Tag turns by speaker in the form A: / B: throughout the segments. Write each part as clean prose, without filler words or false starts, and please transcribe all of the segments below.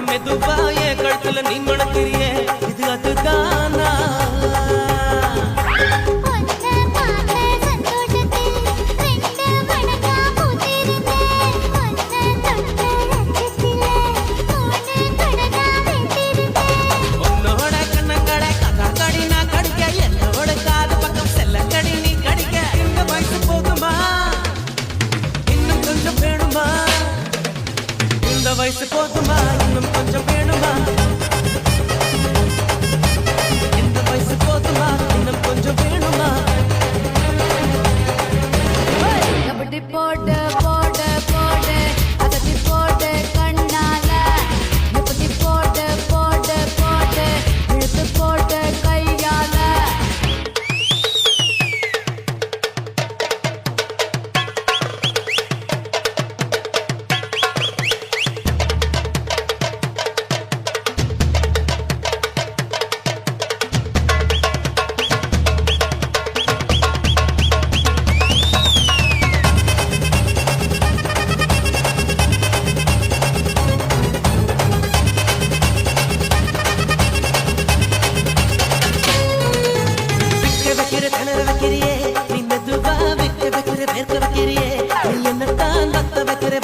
A: மெதுவாய கழுத்துல நீ மணக்கிறியே இது அதுதானா உன்னோட கண்ணங்களை கதா கடி நான் கடிக்க என்னோட காது பக்கம் செல்ல கடி நீ கடிக்க இந்த வயசு போதுமா இன்னும் கொஞ்சம் வேணுமா இந்த வயசு போதுமா இன்னும் கொஞ்சம் வேணுமா இந்த வயசு போதுமா இன்னும் கொஞ்சம் வேணுமா
B: கபடி போடு போடு போடு அகத்தி போடு கண்ணால முப்பத்தி போடு போடு போடு இழுத்து போடு கையால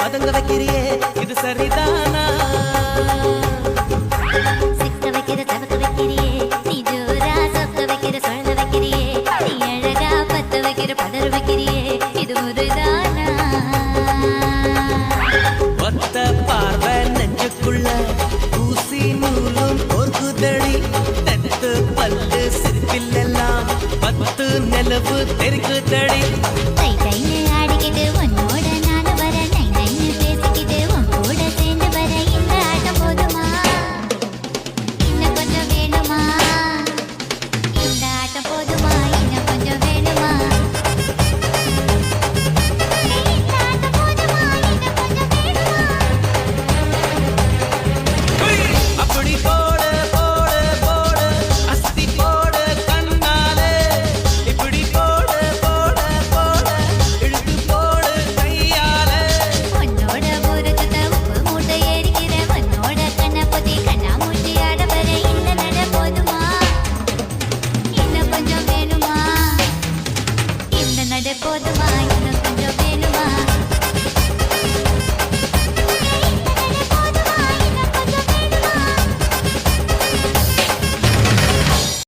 A: பதங்க வைக்கிறியே இது சரிதானா
B: சிக்க வைக்கிற தவக்க வைக்கிறியே நீ ஜோரா சொக்க வைக்கிற சொல்ல வைக்கிறியே நீ அழகா பத்த வைக்கிற பதற வைக்கிறியே இது முருதானா
A: ஒத்த பார்வை நெஞ்சுக்குள்ள ஊசி நூலும் பொறுக்குதடி தெத்து பல்லு சிரிப்பிலெல்லாம் பத்து நிலவு தெரிக்குதடி
B: தை தைன்னு ஆடிக்கிட்டு உன்னோட